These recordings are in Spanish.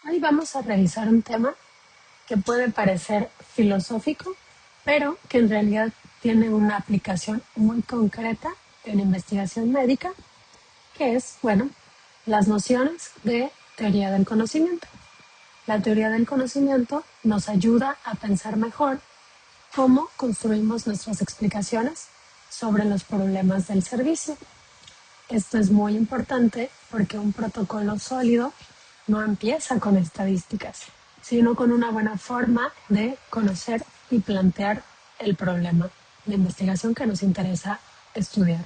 Hoy vamos a revisar un tema que puede parecer filosófico, pero que en realidad tiene una aplicación muy concreta en investigación médica, que es, las nociones de teoría del conocimiento. La teoría del conocimiento nos ayuda a pensar mejor cómo construimos nuestras explicaciones sobre los problemas del servicio. Esto es muy importante porque un protocolo sólido no empieza con estadísticas, sino con una buena forma de conocer y plantear el problema de investigación que nos interesa estudiar.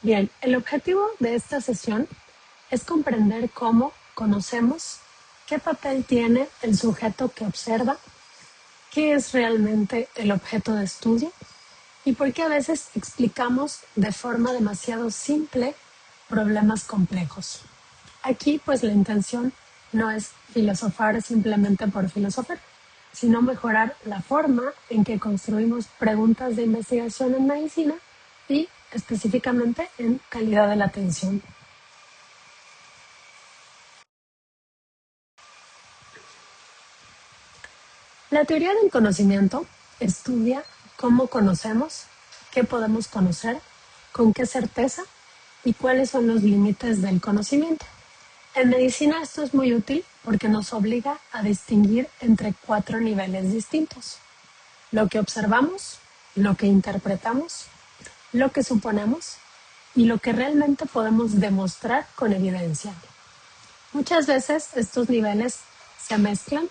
Bien, el objetivo de esta sesión es comprender cómo conocemos qué papel tiene el sujeto que observa, qué es realmente el objeto de estudio y por qué a veces explicamos de forma demasiado simple problemas complejos. Aquí pues la intención no es filosofar simplemente por filosofar, sino mejorar la forma en que construimos preguntas de investigación en medicina y específicamente en calidad de la atención. La teoría del conocimiento estudia cómo conocemos, qué podemos conocer, con qué certeza y cuáles son los límites del conocimiento. En medicina esto es muy útil porque nos obliga a distinguir entre 4 niveles distintos: lo que observamos, lo que interpretamos, lo que suponemos y lo que realmente podemos demostrar con evidencia. Muchas veces estos niveles se mezclan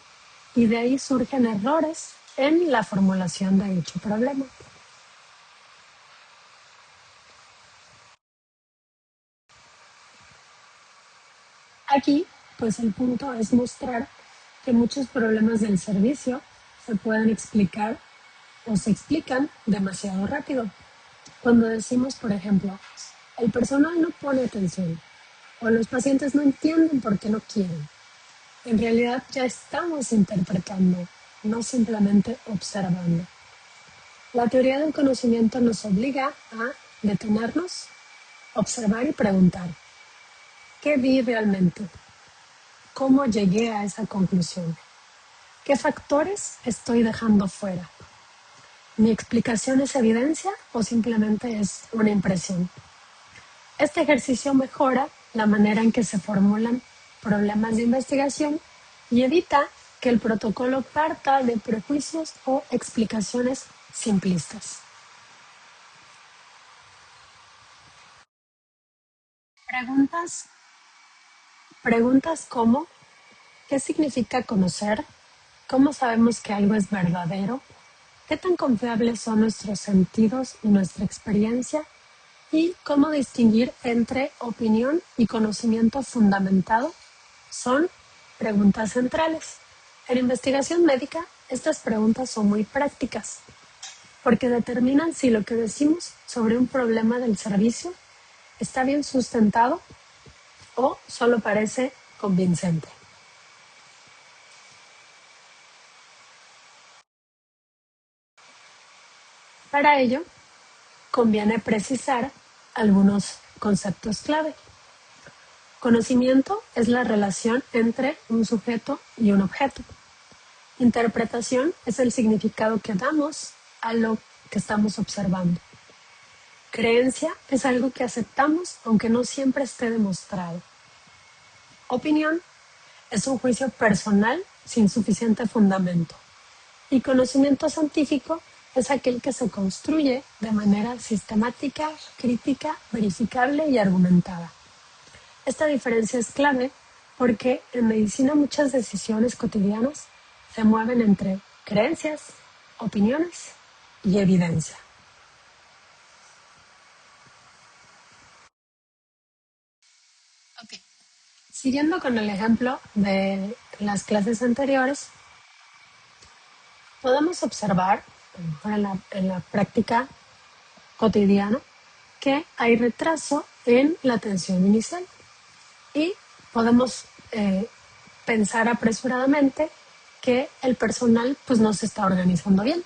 y de ahí surgen errores en la formulación de dicho problema. Aquí, pues el punto es mostrar que muchos problemas del servicio se pueden explicar o se explican demasiado rápido. Cuando decimos, por ejemplo, el personal no pone atención o los pacientes no entienden por qué no quieren, en realidad ya estamos interpretando, no simplemente observando. La teoría del conocimiento nos obliga a detenernos, observar y preguntar: ¿qué vi realmente? ¿Cómo llegué a esa conclusión? ¿Qué factores estoy dejando fuera? ¿Mi explicación es evidencia o simplemente es una impresión? Este ejercicio mejora la manera en que se formulan problemas de investigación y evita que el protocolo parta de prejuicios o explicaciones simplistas. Preguntas como: ¿qué significa conocer? ¿Cómo sabemos que algo es verdadero? ¿Qué tan confiables son nuestros sentidos y nuestra experiencia? ¿Y cómo distinguir entre opinión y conocimiento fundamentado? Son preguntas centrales. En investigación médica, estas preguntas son muy prácticas porque determinan si lo que decimos sobre un problema del servicio está bien sustentado o solo parece convincente. Para ello, conviene precisar algunos conceptos clave. Conocimiento es la relación entre un sujeto y un objeto. Interpretación es el significado que damos a lo que estamos observando. Creencia es algo que aceptamos aunque no siempre esté demostrado. Opinión es un juicio personal sin suficiente fundamento. Y conocimiento científico es aquel que se construye de manera sistemática, crítica, verificable y argumentada. Esta diferencia es clave porque en medicina muchas decisiones cotidianas se mueven entre creencias, opiniones y evidencia. Okay. Siguiendo con el ejemplo de las clases anteriores, podemos observar en la práctica cotidiana que hay retraso en la atención inicial y podemos pensar apresuradamente que el personal pues no se está organizando bien.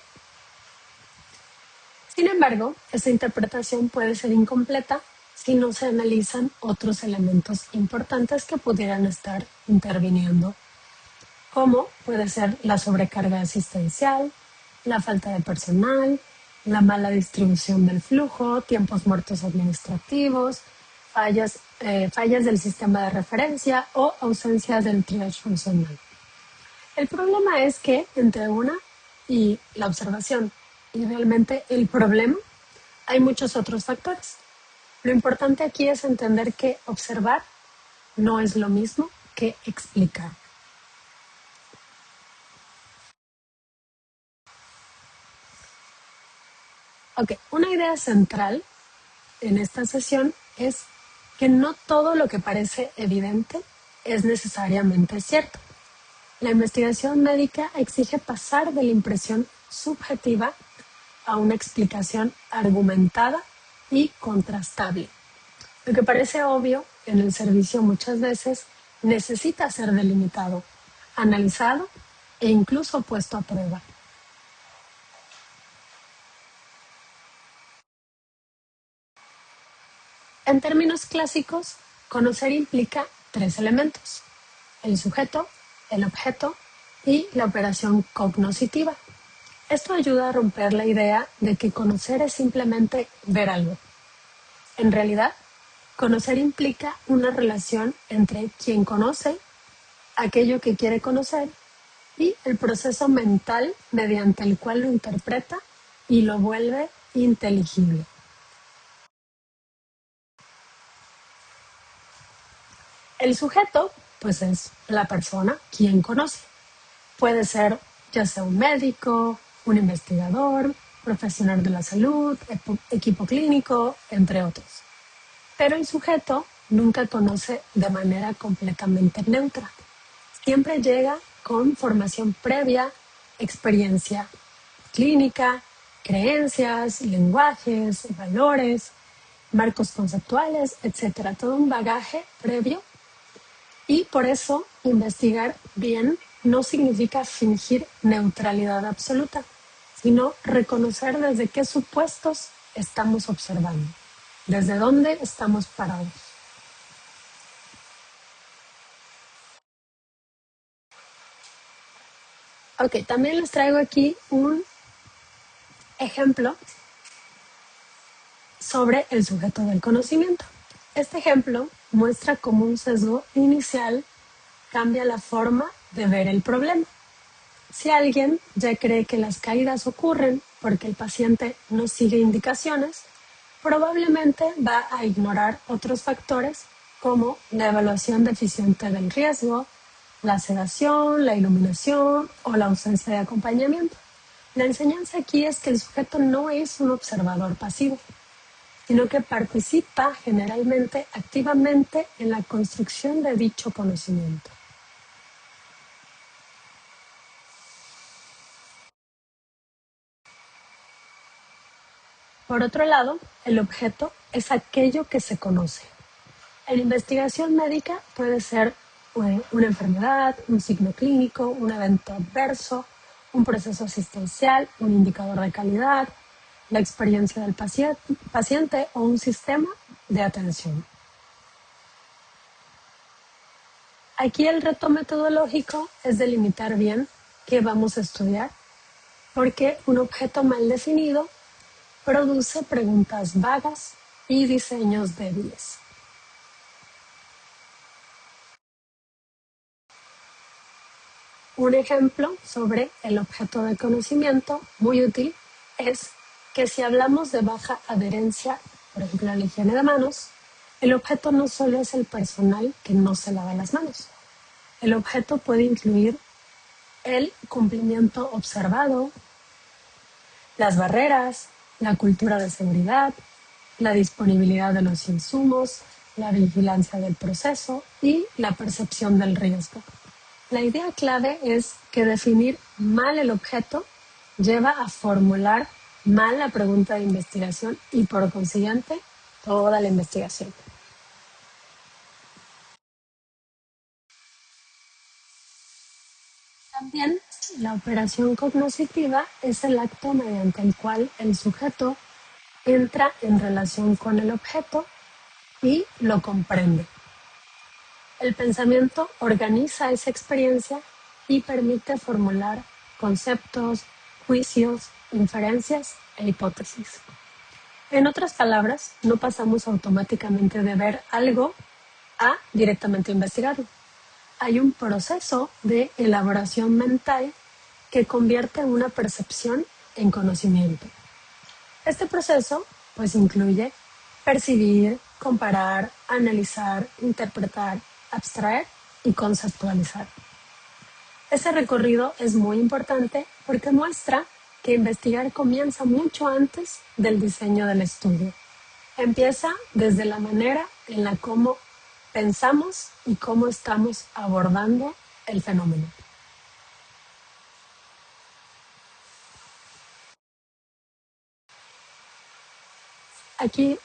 Sin embargo, esta interpretación puede ser incompleta si no se analizan otros elementos importantes que pudieran estar interviniendo, como puede ser la sobrecarga asistencial, la falta de personal, la mala distribución del flujo, tiempos muertos administrativos, fallas del sistema de referencia o ausencia del triage funcional. El problema es que entre una y la observación y realmente el problema hay muchos otros factores. Lo importante aquí es entender que observar no es lo mismo que explicar. Ok, una idea central en esta sesión es que no todo lo que parece evidente es necesariamente cierto. La investigación médica exige pasar de la impresión subjetiva a una explicación argumentada y contrastable. Lo que parece obvio en el servicio muchas veces necesita ser delimitado, analizado e incluso puesto a prueba. En términos clásicos, conocer implica tres elementos: el sujeto, el objeto y la operación cognoscitiva. Esto ayuda a romper la idea de que conocer es simplemente ver algo. En realidad, conocer implica una relación entre quien conoce, aquello que quiere conocer, y el proceso mental mediante el cual lo interpreta y lo vuelve inteligible. El sujeto, pues es la persona quien conoce. Puede ser ya sea un médico, un investigador, profesional de la salud, equipo clínico, entre otros. Pero el sujeto nunca conoce de manera completamente neutra. Siempre llega con formación previa, experiencia clínica, creencias, lenguajes, valores, marcos conceptuales, etcétera. Todo un bagaje previo, y por eso investigar bien no significa fingir neutralidad absoluta, sino reconocer desde qué supuestos estamos observando, desde dónde estamos parados. Ok, también les traigo aquí un ejemplo sobre el sujeto del conocimiento. Este ejemplo muestra cómo un sesgo inicial cambia la forma de ver el problema. Si alguien ya cree que las caídas ocurren porque el paciente no sigue indicaciones, probablemente va a ignorar otros factores como la evaluación deficiente del riesgo, la sedación, la iluminación o la ausencia de acompañamiento. La enseñanza aquí es que el sujeto no es un observador pasivo, sino que participa generalmente activamente en la construcción de dicho conocimiento. Por otro lado, el objeto es aquello que se conoce. En investigación médica puede ser una enfermedad, un signo clínico, un evento adverso, un proceso asistencial, un indicador de calidad, la experiencia del paciente o un sistema de atención. Aquí el reto metodológico es delimitar bien qué vamos a estudiar, porque un objeto mal definido produce preguntas vagas y diseños débiles. Un ejemplo sobre el objeto de conocimiento muy útil es que si hablamos de baja adherencia, por ejemplo, a la higiene de manos, el objeto no solo es el personal que no se lava las manos. El objeto puede incluir el cumplimiento observado, las barreras, la cultura de seguridad, la disponibilidad de los insumos, la vigilancia del proceso y la percepción del riesgo. La idea clave es que definir mal el objeto lleva a formular mal la pregunta de investigación y por consiguiente toda la investigación. También la operación cognoscitiva es el acto mediante el cual el sujeto entra en relación con el objeto y lo comprende. El pensamiento organiza esa experiencia y permite formular conceptos, juicios, inferencias e hipótesis. En otras palabras, no pasamos automáticamente de ver algo a directamente investigarlo. Hay un proceso de elaboración mental que convierte una percepción en conocimiento. Este proceso pues incluye percibir, comparar, analizar, interpretar, abstraer y conceptualizar. Ese recorrido es muy importante porque muestra que investigar comienza mucho antes del diseño del estudio. Empieza desde la manera en la cómo pensamos y cómo estamos abordando el fenómeno. Aquí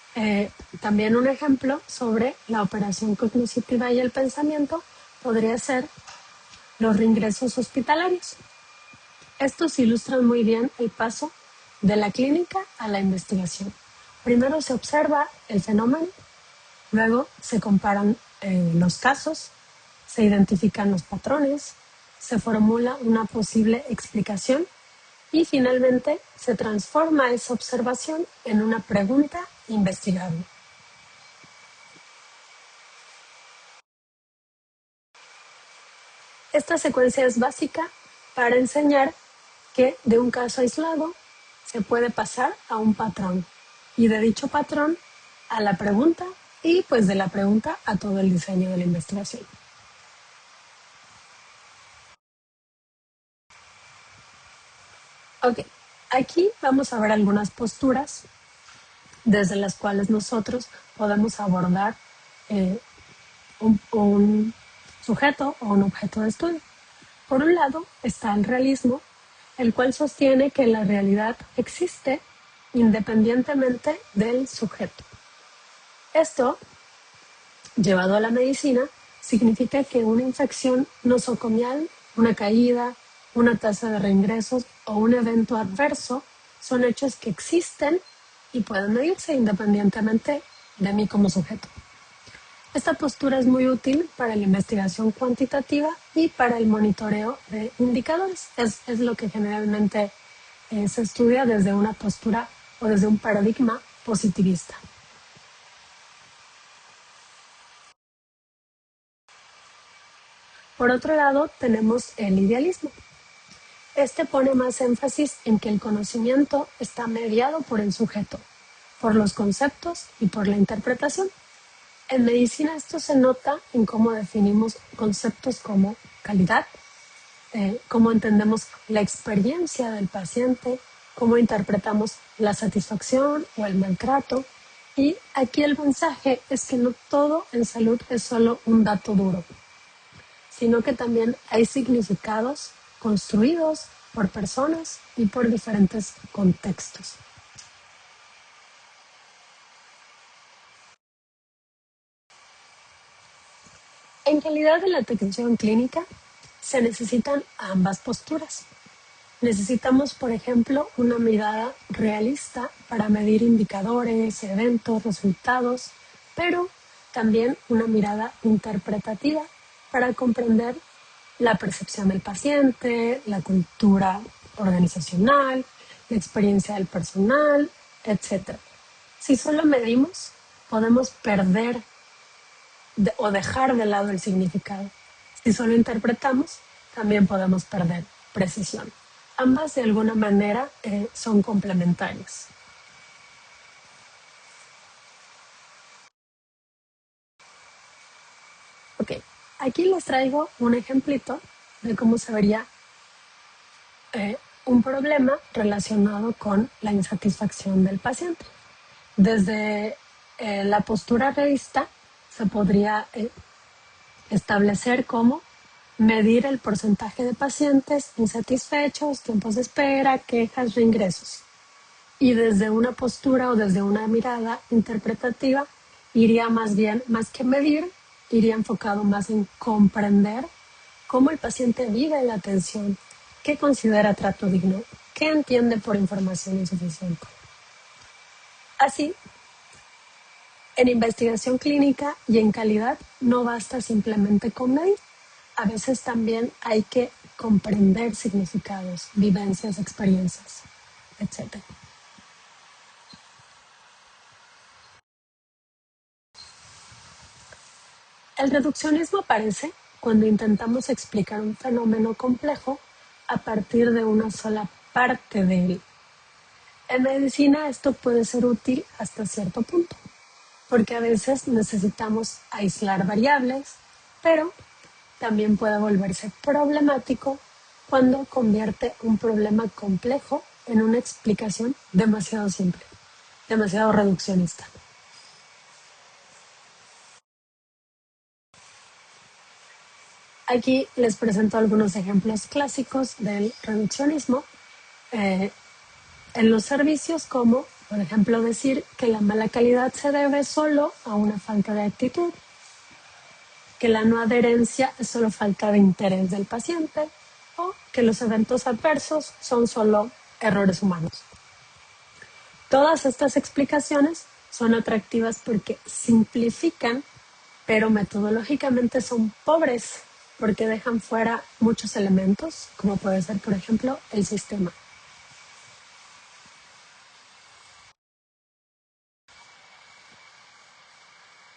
también un ejemplo sobre la operación cognitiva y el pensamiento podría ser los reingresos hospitalarios. Estos ilustran muy bien el paso de la clínica a la investigación. Primero se observa el fenómeno, luego se comparan los casos, se identifican los patrones, se formula una posible explicación y finalmente se transforma esa observación en una pregunta investigable. Esta secuencia es básica para enseñar que de un caso aislado se puede pasar a un patrón y de dicho patrón a la pregunta y pues de la pregunta a todo el diseño de la investigación. Ok, aquí vamos a ver algunas posturas desde las cuales nosotros podemos abordar un sujeto o un objeto de estudio. Por un lado está el realismo, el cual sostiene que la realidad existe independientemente del sujeto. Esto, llevado a la medicina, significa que una infección nosocomial, una caída, una tasa de reingresos o un evento adverso son hechos que existen y pueden medirse independientemente de mí como sujeto. Esta postura es muy útil para la investigación cuantitativa y para el monitoreo de indicadores. Es lo que generalmente se estudia desde una postura o desde un paradigma positivista. Por otro lado, tenemos el idealismo. Este pone más énfasis en que el conocimiento está mediado por el sujeto, por los conceptos y por la interpretación. En medicina esto se nota en cómo definimos conceptos como calidad, cómo entendemos la experiencia del paciente, cómo interpretamos la satisfacción o el maltrato. Y aquí el mensaje es que no todo en salud es solo un dato duro, sino que también hay significados construidos por personas y por diferentes contextos. En calidad de la atención clínica, se necesitan ambas posturas. Necesitamos, por ejemplo, una mirada realista para medir indicadores, eventos, resultados, pero también una mirada interpretativa para comprender la percepción del paciente, la cultura organizacional, la experiencia del personal, etc. Si solo medimos, podemos perder o dejar de lado el significado. Si solo interpretamos, también podemos perder precisión. Ambas de alguna manera son complementarias. Ok, aquí les traigo un ejemplito de cómo se vería un problema relacionado con la insatisfacción del paciente. Desde la postura realista se podría establecer cómo medir el porcentaje de pacientes insatisfechos, tiempos de espera, quejas, reingresos. Y desde una postura o desde una mirada interpretativa iría más bien, más que medir, iría enfocado más en comprender cómo el paciente vive la atención, qué considera trato digno, qué entiende por información insuficiente. Así, en investigación clínica y en calidad no basta simplemente con medir. A veces también hay que comprender significados, vivencias, experiencias, etc. El reduccionismo aparece cuando intentamos explicar un fenómeno complejo a partir de una sola parte de él. En medicina esto puede ser útil hasta cierto punto, porque a veces necesitamos aislar variables, pero también puede volverse problemático cuando convierte un problema complejo en una explicación demasiado simple, demasiado reduccionista. Aquí les presento algunos ejemplos clásicos del reduccionismo en los servicios, como por ejemplo decir que la mala calidad se debe solo a una falta de actitud, que la no adherencia es solo falta de interés del paciente o que los eventos adversos son solo errores humanos. Todas estas explicaciones son atractivas porque simplifican, pero metodológicamente son pobres porque dejan fuera muchos elementos, como puede ser, por ejemplo, el sistema.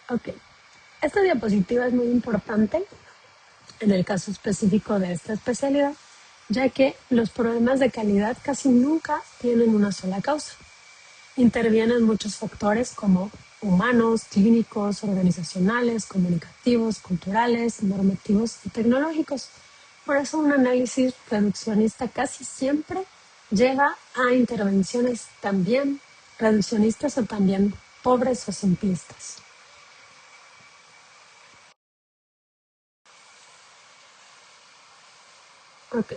Ok, esta diapositiva es muy importante en el caso específico de esta especialidad, ya que los problemas de calidad casi nunca tienen una sola causa. Intervienen muchos factores como humanos, clínicos, organizacionales, comunicativos, culturales, normativos y tecnológicos. Por eso un análisis reduccionista casi siempre lleva a intervenciones también reduccionistas o también pobres o simplistas. Ok,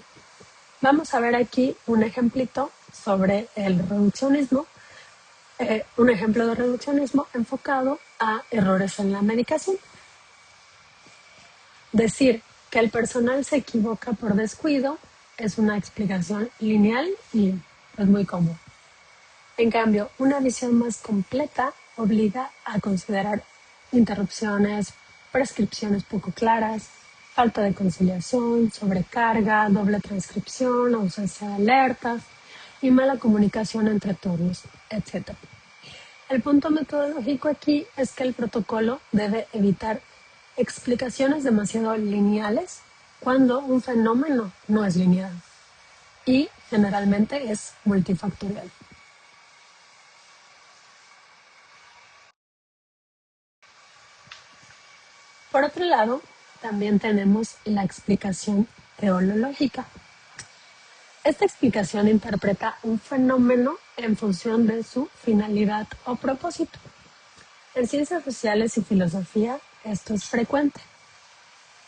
vamos a ver aquí un ejemplito sobre el reduccionismo. Un ejemplo de reduccionismo enfocado a errores en la medicación. Decir que el personal se equivoca por descuido es una explicación lineal y es muy común. En cambio, una visión más completa obliga a considerar interrupciones, prescripciones poco claras, falta de conciliación, sobrecarga, doble transcripción, ausencia de alertas y mala comunicación entre turnos, etc. El punto metodológico aquí es que el protocolo debe evitar explicaciones demasiado lineales cuando un fenómeno no es lineal y generalmente es multifactorial. Por otro lado, también tenemos la explicación teológica. Esta explicación interpreta un fenómeno en función de su finalidad o propósito. En ciencias sociales y filosofía esto es frecuente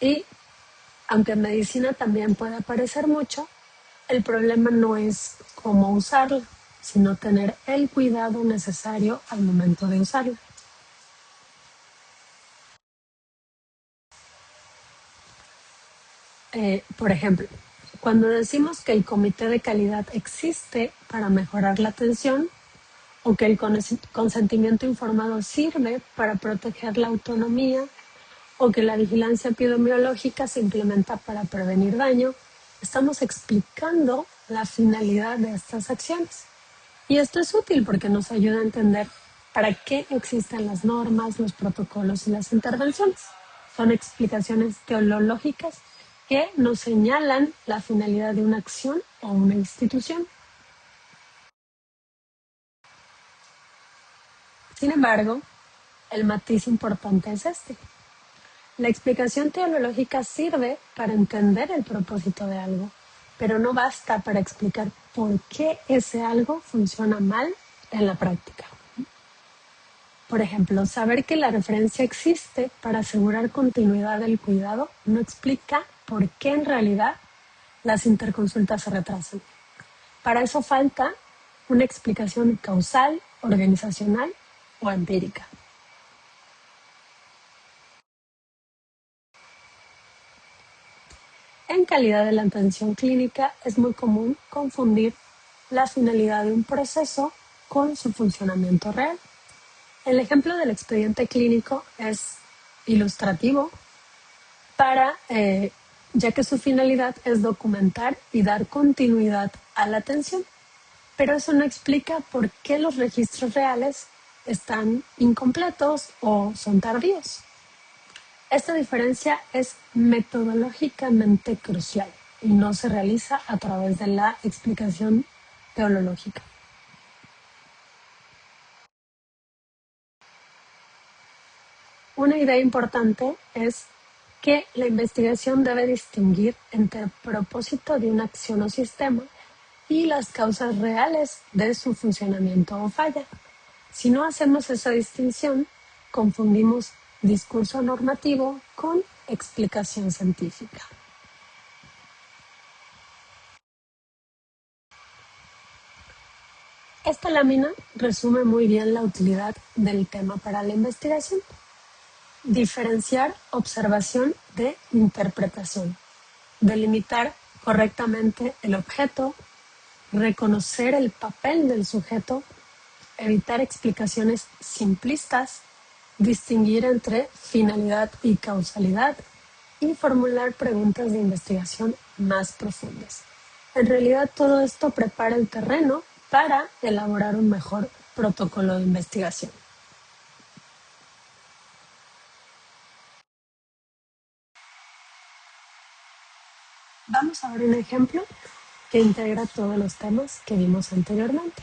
y aunque en medicina también puede aparecer mucho, el problema no es cómo usarla, sino tener el cuidado necesario al momento de usarla. Por ejemplo, cuando decimos que el comité de calidad existe para mejorar la atención o que el consentimiento informado sirve para proteger la autonomía o que la vigilancia epidemiológica se implementa para prevenir daño, estamos explicando la finalidad de estas acciones. Y esto es útil porque nos ayuda a entender para qué existen las normas, los protocolos y las intervenciones. Son explicaciones teológicas que nos señalan la finalidad de una acción o una institución. Sin embargo, el matiz importante es este. La explicación teológica sirve para entender el propósito de algo, pero no basta para explicar por qué ese algo funciona mal en la práctica. Por ejemplo, saber que la referencia existe para asegurar continuidad del cuidado no explica por qué en realidad las interconsultas se retrasan. Para eso falta una explicación causal, organizacional o empírica. En calidad de la atención clínica es muy común confundir la finalidad de un proceso con su funcionamiento real. El ejemplo del expediente clínico es ilustrativo ya que su finalidad es documentar y dar continuidad a la atención, pero eso no explica por qué los registros reales están incompletos o son tardíos. Esta diferencia es metodológicamente crucial y no se realiza a través de la explicación teológica. Una idea importante es que la investigación debe distinguir entre el propósito de una acción o sistema y las causas reales de su funcionamiento o falla. Si no hacemos esa distinción, confundimos discurso normativo con explicación científica. Esta lámina resume muy bien la utilidad del tema para la investigación. Diferenciar observación de interpretación. Delimitar correctamente el objeto, reconocer el papel del sujeto, evitar explicaciones simplistas, distinguir entre finalidad y causalidad y formular preguntas de investigación más profundas. En realidad, todo esto prepara el terreno para elaborar un mejor protocolo de investigación. Vamos a ver un ejemplo que integra todos los temas que vimos anteriormente.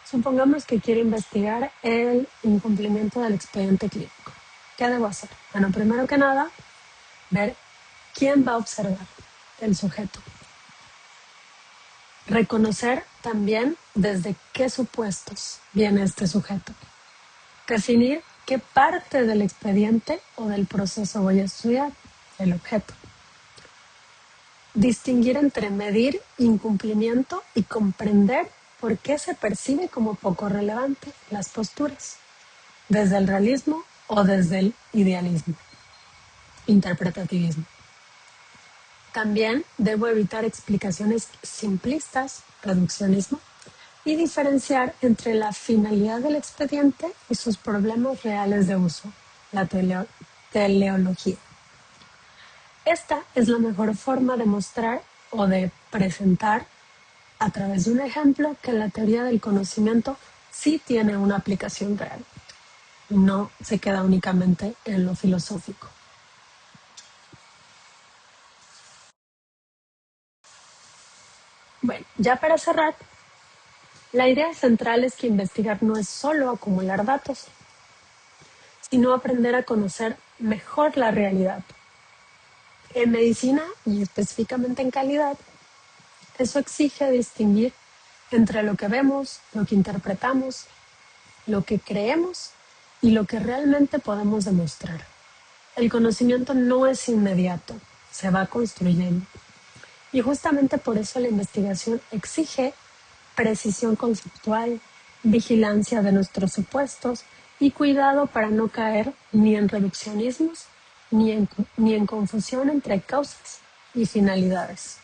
Supongamos que quiero investigar el incumplimiento del expediente clínico. ¿Qué debo hacer? Bueno, primero que nada, ver quién va a observar, el sujeto. Reconocer también desde qué supuestos viene este sujeto. Definir qué parte del expediente o del proceso voy a estudiar, el objeto. Distinguir entre medir incumplimiento y comprender por qué se percibe como poco relevante las posturas, desde el realismo o desde el idealismo, interpretativismo. También debo evitar explicaciones simplistas, reduccionismo, y diferenciar entre la finalidad del expediente y sus problemas reales de uso, la teleología. Esta es la mejor forma de mostrar o de presentar a través de un ejemplo que la teoría del conocimiento sí tiene una aplicación real y no se queda únicamente en lo filosófico. Bueno, ya para cerrar, la idea central es que investigar no es solo acumular datos, sino aprender a conocer mejor la realidad. En medicina, y específicamente en calidad, eso exige distinguir entre lo que vemos, lo que interpretamos, lo que creemos y lo que realmente podemos demostrar. El conocimiento no es inmediato, se va construyendo. Y justamente por eso la investigación exige precisión conceptual, vigilancia de nuestros supuestos y cuidado para no caer ni en reduccionismos ni en confusión entre causas y finalidades.